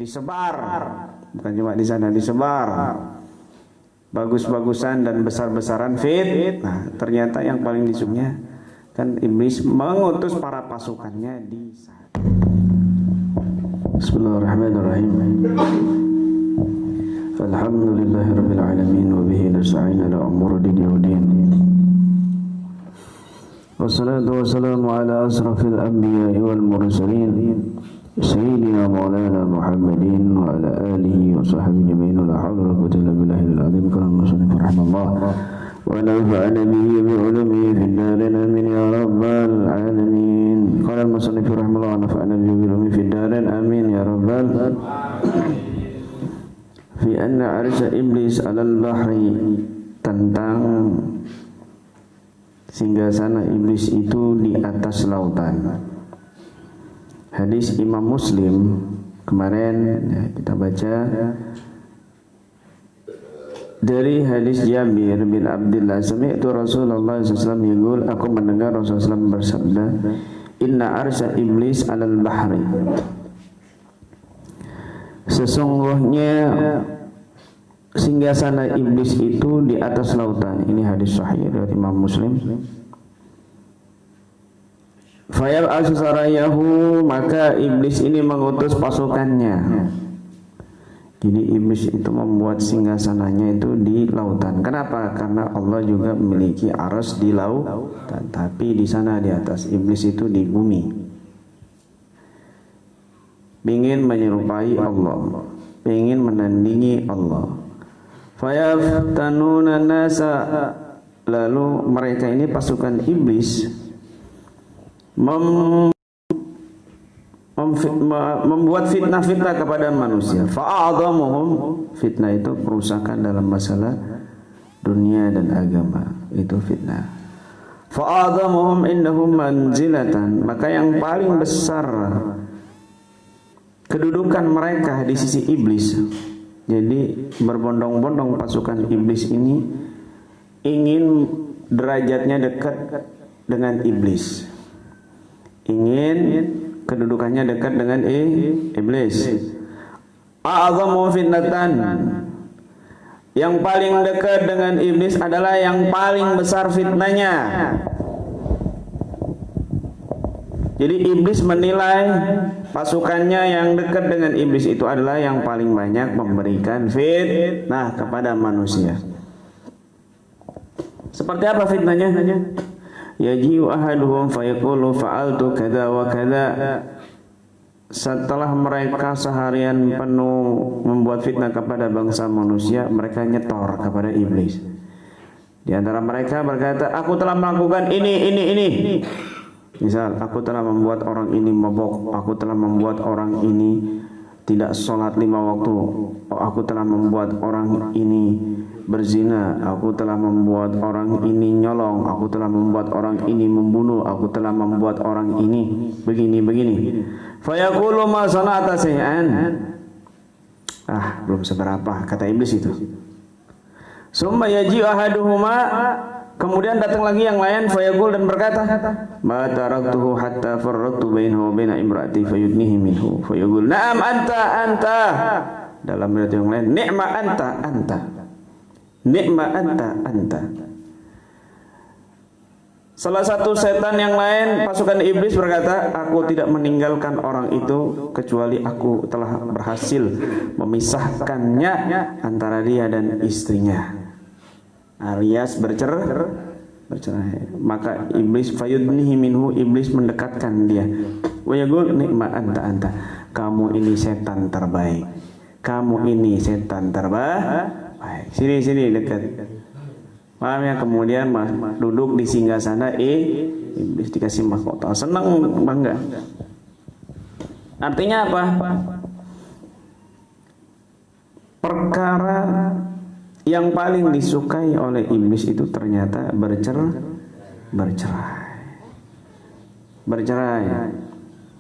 disebar, bukan cuma di sana, disebar bagus-bagusan dan besar-besaran nah ternyata yang paling disuknya kan iblis mengutus para pasukannya di sana. Bismillahirrahmanirrahim. Alhamdulillahirabbil alamin wa bihi nasta'in ala umuri dunya waddin. Wassalatu wassalamu ala asrafil anbiya'i wal mursalin sayyidina maulana Muhammadin wa ala alihi wa sahbihi ajma'in. La haula wa la quwwata illa billahil azim. Qala musannif rahimahullah wa nafa'ana bihi bi ulumihi fid darin amin ya rabbal alamin. Qala musannif rahimahullah wa nafa'ana bihi bi ulumihi fid darin amin ya rabbal fi anna arsya iblis 'alal bahri, tentang singgasana iblis itu di atas lautan. Hadis Imam Muslim kemarin ya, kita baca dari hadis Jabir bin Abdullah, sami'tu Rasulullah SAW yaqul, aku mendengar Rasulullah SAW bersabda, inna arsya iblis 'alal bahri, sesungguhnya singgasana iblis itu di atas lautan. Ini hadis sahih dari Imam Muslim. Fayab'atsu sarayahu, maka iblis ini mengutus pasukannya. Jadi iblis itu membuat singgasananya itu di lautan. Kenapa? Karena Allah juga memiliki arsy di lautan, tapi di sana di atas. Iblis itu di bumi, ingin menyerupai Allah, ingin menandingi Allah. Fayaftanuna nasa, lalu mereka ini pasukan iblis membuat fitnah-fitnah kepada manusia. Fa'adhamuhum, fitnah itu perusakan dalam masalah dunia dan agama, itu fitnah. Fa'adhamuhum indahum manzilatan, maka yang paling besar kedudukan mereka di sisi iblis. Jadi berbondong-bondong pasukan iblis ini ingin derajatnya dekat dengan iblis, ingin kedudukannya dekat dengan iblis. A'zamu fitnatan, yang paling dekat dengan iblis adalah yang paling besar fitnahnya. Jadi iblis menilai pasukannya yang dekat dengan iblis itu adalah yang paling banyak memberikan fitnah kepada manusia. Seperti apa fitnahnya? Yaji'u ahaduhum fayaqulu fa'altu kadza wa kadza. Setelah mereka seharian penuh membuat fitnah kepada bangsa manusia, mereka nyetor kepada iblis. Di antara mereka berkata, aku telah melakukan ini. Misal, aku telah membuat orang ini mabok, aku telah membuat orang ini tidak sholat 5 waktu, aku telah membuat orang ini berzina, aku telah membuat orang ini nyolong, aku telah membuat orang ini membunuh, aku telah membuat orang ini begini. Fayaqulu ma sana'ta shay'an. Belum seberapa, kata iblis itu. Summa yaji'u ahaduhuma, kemudian datang lagi yang lain, fayaqul, dan berkata, ma taraktuhu hatta farraqtu bainahu wa baina imraati fayudnihi minhu. Fayaqul na'am anta. Dalam riwayat yang lain, ni'ma anta. Ni'ma anta. Salah satu setan yang lain, pasukan iblis, berkata, aku tidak meninggalkan orang itu kecuali aku telah berhasil memisahkannya antara dia dan istrinya, alias bercerai. Maka iblis fayudnihi minhu, iblis mendekatkan dia. Wa yaqul ni'ma anta. Kamu ini setan terbaik. Kamu ini setan terbaik. Sini dekat. Paham ya? Kemudian duduk di singgasana iblis, dikasih mahkota. Senang, bangga. Artinya apa? Perkara yang paling disukai oleh iblis itu ternyata bercerai.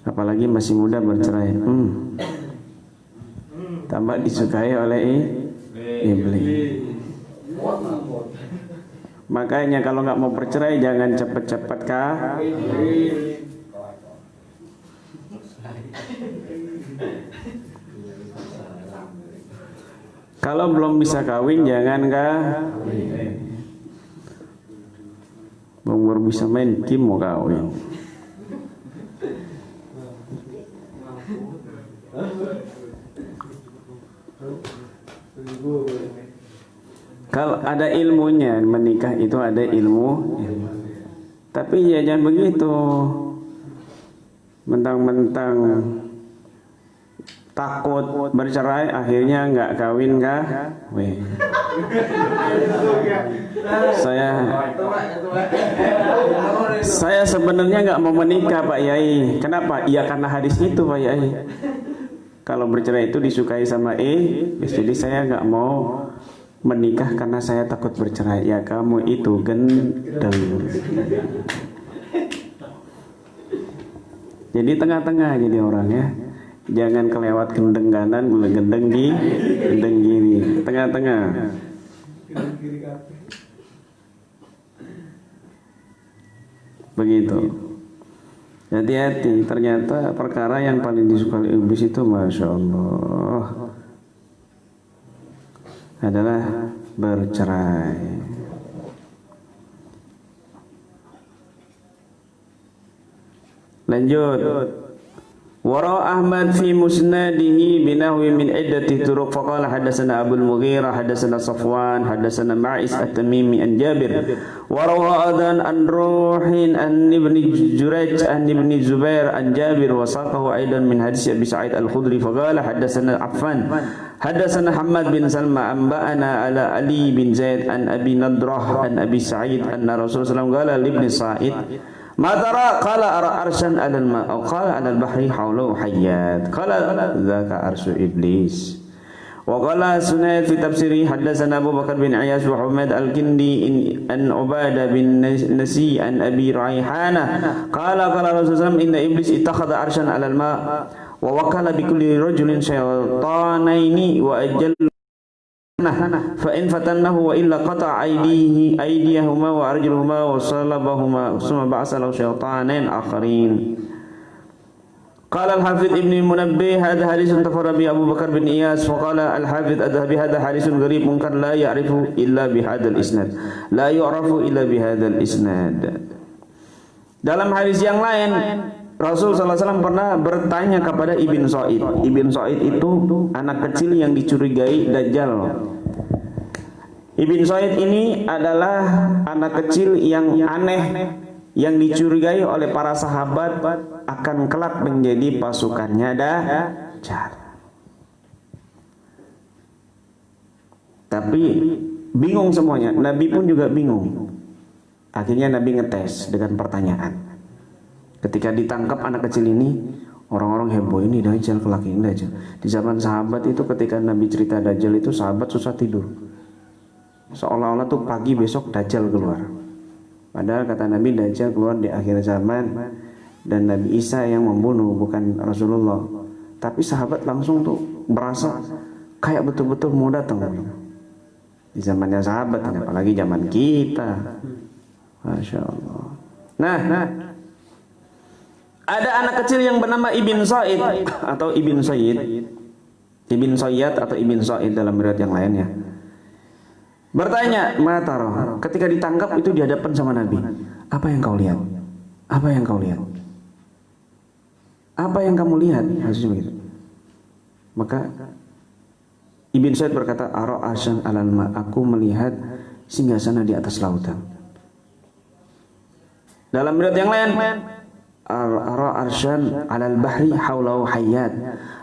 Apalagi masih muda bercerai. Tambah disukai oleh iblis. Makanya kalau nggak mau bercerai jangan cepet-cepet Kalau belum bisa kawin jangan baru bisa main game mau kawin. Kalau ada ilmunya, menikah itu ada ilmu. Tapi ya jangan begitu. Mentang-mentang takut bercerai, akhirnya nggak kawin kawin. Saya sebenarnya nggak mau menikah Pak Yai. Kenapa? Ya karena hadis itu Pak Yai. Kalau bercerai itu disukai sama jadi saya nggak mau menikah karena saya takut bercerai. Ya kamu itu gendeng. Jadi tengah-tengah jadi orang ya. Jangan kelewat gendeng kanan, gendeng kiri. Tengah-tengah. Begitu. Hati-hati. Ternyata perkara yang paling disukai iblis itu, Masya Allah, adalah bercerai. Lanjut. Wara Ahmad fi musnadihi binahwi min iddati turuq faqala hadatsana Abu al-Mughirah hadatsana Safwan hadatsana Ma'is at-Tamimi an Jabir wa rawadan an Ruhin an ibni Jurayj an ibni Zubair an Jabir wa saqahu aidan min hadis Abi Sa'id al-Khudri faqala hadatsana Affan hadatsana Hammad bin Salma anba'ana ala Ali bin Zaid an Abi Nadrah an Abi Sa'id anna Rasulullah sallallahu alaihi wasallam qala li ibni Sa'id Matara qala ara arsyan 'alal ma' aw qala 'alal bahri hawlahu hayyat qala dzaka arsyu iblis wa qala Sunayd fi tafsiri hadatsana Abu Bakar bin Ayyash wa Humaid al-Kindi an Ubadah bin Nasi an Abi Raihana qala Rasulullah inna iblis ittakhadha arsyan 'alal ma' wa wakala bi kulli rajulin syaitanaini wa ajal fa in fatannahu wa illa qata aydiyahuma wa arjuluhuma wa salabahuma summa ba'asa lahu syaitanan akharin. Qala al-Hafidz Ibnu Munabbih hadha haditsun tafarrada bi Abu Bakar bin Iyas wa qala al-Hafidz Adhabi hadha haditsun gharib munkar la ya'rifu illa bi hadzal isnad la yu'rafu illa bi hadzal isnad. Dalam hadis yang lain Rasul SAW pernah bertanya kepada Ibn Sa'id. Ibn Sa'id itu anak kecil yang dicurigai Dajjal. Ibn Sa'id ini adalah anak kecil yang aneh, yang dicurigai oleh para sahabat akan kelak menjadi pasukannya Dajjal. Tapi bingung semuanya. Nabi pun juga bingung. Akhirnya Nabi ngetes dengan pertanyaan. Ketika ditangkap anak kecil ini, orang-orang heboh, ini Dajjal, kelak ini Dajjal. Di zaman sahabat itu ketika Nabi cerita Dajjal itu sahabat susah tidur. Seolah-olah tuh pagi besok Dajjal keluar. Padahal kata Nabi Dajjal keluar di akhir zaman dan Nabi Isa yang membunuh, bukan Rasulullah. Tapi sahabat langsung tuh berasa kayak betul-betul mau datang. Di zamannya sahabat, apalagi zaman kita. Masya Allah. Nah, ada anak kecil yang bernama Ibn Sa'id atau Ibn Sayyid, Ibn Sayyid atau Ibn Sa'id dalam riwayat yang lainnya. Bertanya, Mataro, ketika ditangkap itu di hadapan sama Nabi. Apa yang kau lihat? Apa yang kau lihat? Apa yang kamu lihat? Maksudnya begitu. Maka Ibn Sa'id berkata, Ara arsyan 'alal ma', aku melihat singgasana di atas lautan. Dalam riwayat yang lain, Ara arsyan 'alal bahri haulahu hayyat.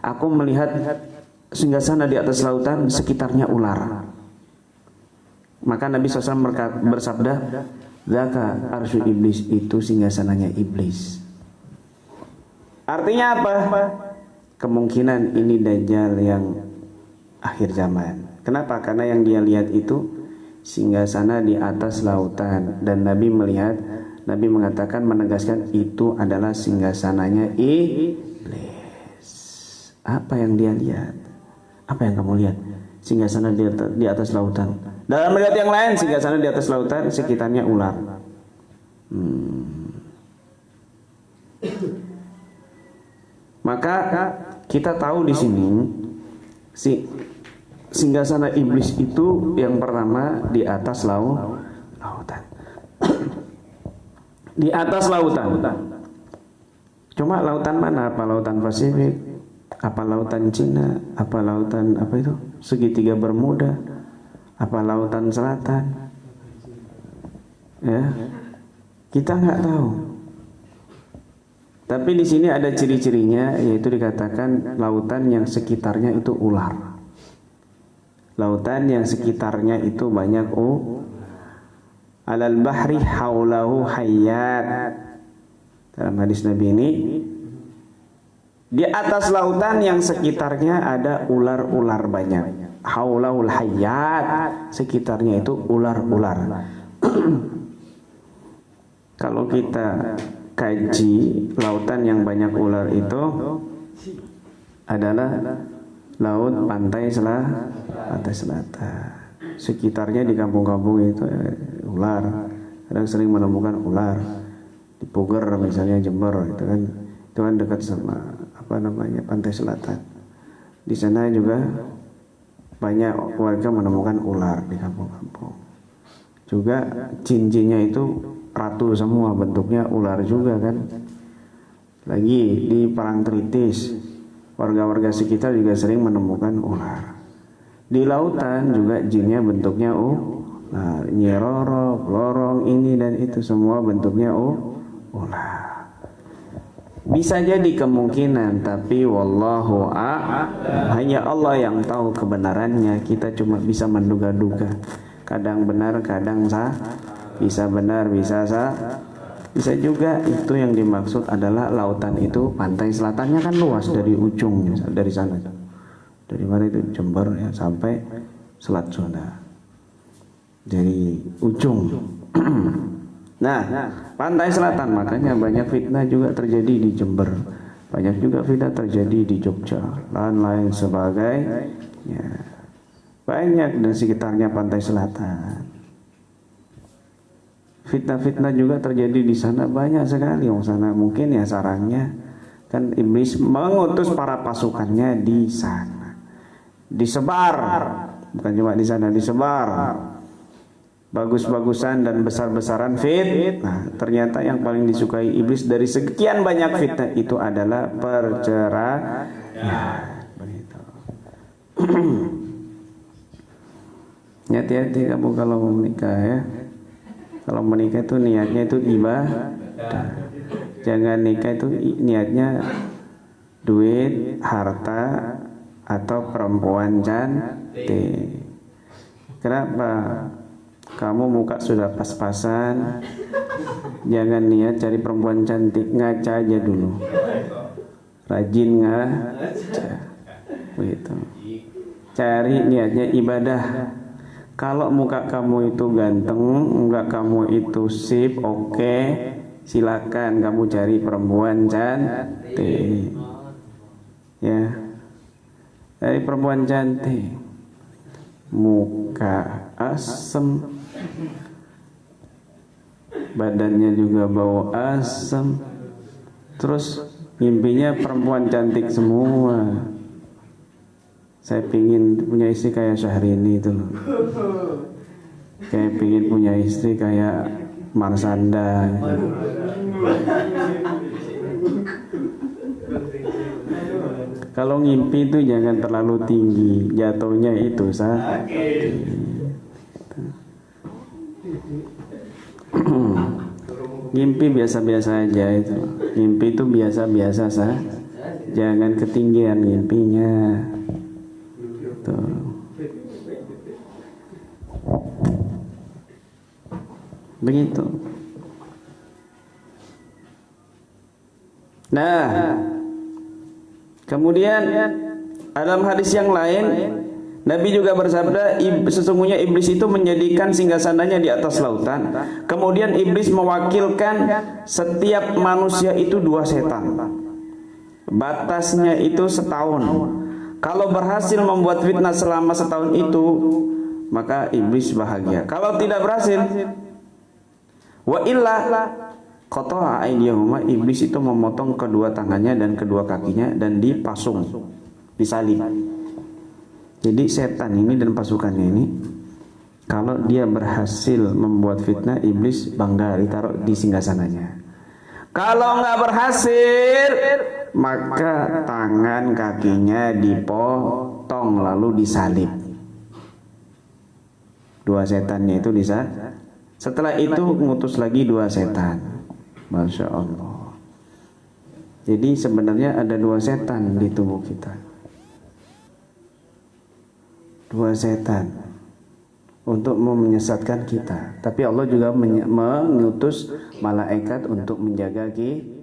Aku melihat singgasana di atas lautan, sekitarnya ular. Maka Nabi SAW bersabda, dzaka arsyu iblis, itu singgasananya iblis. Artinya apa? Kemungkinan ini Dajjal yang akhir zaman. Kenapa? Karena yang dia lihat itu singgasana di atas lautan, dan Nabi melihat, Nabi mengatakan, menegaskan itu adalah singgasananya iblis. Apa yang dia lihat? Apa yang kamu lihat? Singgasana di atas lautan. Dalam riwayat yang lain, singgasana di atas lautan, sekitarnya ular. Maka kita tahu di sini Si singgasana iblis itu yang pertama di atas lautan. Di atas lautan. Cuma lautan mana? Apa lautan Pasifik? Apa lautan Cina? Apa lautan apa itu? Segitiga Bermuda? Apa lautan selatan? Ya, kita nggak tahu. Tapi di sini ada ciri-cirinya, yaitu dikatakan lautan yang sekitarnya itu ular. Lautan yang sekitarnya itu banyak alal bahri haulahu hayyat. Dalam hadis Nabi ini, di atas lautan yang sekitarnya ada ular-ular banyak. Haulahul hayyat, sekitarnya itu ular-ular. Kalau kita kaji lautan yang banyak ular itu adalah laut pantai selatan. Sekitarnya di kampung-kampung itu ular. Kadang sering menemukan ular di Puger misalnya, Jember itu kan dekat sama pantai selatan. Di sana juga banyak warga menemukan ular di kampung-kampung. Juga jin-jinnya itu ratu semua, bentuknya ular juga kan. Lagi di Parang Tritis, warga-warga sekitar juga sering menemukan ular. Di lautan juga jinnya bentuknya ular. Nyeroro, lorong, ini dan itu semua bentuknya ular. Bisa jadi kemungkinan, tapi wallahu hanya Allah yang tahu kebenarannya. Kita cuma bisa menduga-duga. Kadang benar, kadang salah. Bisa benar, bisa salah. Bisa juga itu yang dimaksud adalah lautan itu pantai selatannya kan luas dari ujung, dari sana. Dari mana itu? Jember ya, sampai Selat Sunda. Dari ujung. Nah, pantai selatan, makanya banyak fitnah juga terjadi di Jember. Banyak juga fitnah terjadi di Jogja, lain-lain sebagainya. Banyak dan sekitarnya pantai selatan. Fitnah-fitnah juga terjadi di sana banyak sekali. Yang sana mungkin ya sarangnya kan iblis mengutus para pasukannya di sana. Disebar, bukan cuma di sana, disebar. Bagus-bagusan dan besar-besaran fitnah. Ternyata yang paling disukai iblis dari sekian banyak fitnah itu adalah perceraian. Begitu. Hati-hati kamu kalau mau menikah ya. Kalau menikah itu niatnya itu ibadah. Jangan nikah itu niatnya duit, harta, atau perempuan cantik. Kenapa? Kamu muka sudah pas-pasan. Jangan niat cari perempuan cantik, ngaca aja dulu. Rajin ngaca. Begitu. Cari niatnya ibadah. Kalau muka kamu itu ganteng, muka kamu itu sip, oke, silakan kamu cari perempuan cantik. Ya, cari perempuan cantik. Muka asem, badannya juga bau asem, terus mimpinya perempuan cantik semua. Saya pingin punya istri kayak Syahrini itu loh. Kayak pingin punya istri kayak Marsanda gitu. Kalau ngimpi itu jangan terlalu tinggi, jatuhnya itu ngimpi biasa-biasa aja itu. Ngimpi itu biasa-biasa saja. Jangan ketinggian ngimpinya. Tuh. Begitu. Nah, kemudian dalam hadis yang lain Nabi juga bersabda, sesungguhnya iblis itu menjadikan singgasananya di atas lautan. Kemudian iblis mewakilkan setiap manusia itu 2 setan. Batasnya itu setahun. Kalau berhasil membuat fitnah selama setahun itu, maka iblis bahagia. Kalau tidak berhasil, wa illa qata'a aydiyahuma, iblis itu memotong kedua tangannya dan kedua kakinya dan dipasung, disalib. Jadi setan ini dan pasukannya ini, kalau dia berhasil membuat fitnah, iblis bangga ditaruh di singgasananya. Kalau nggak berhasil, maka tangan kakinya dipotong lalu disalib. Dua setannya itu disalib. Setelah itu ngutus lagi dua setan. Masya Allah. Jadi sebenarnya ada dua setan di tubuh kita. Dua setan untuk menyesatkan kita. Tapi Allah juga mengutus malaikat untuk menjaga kita.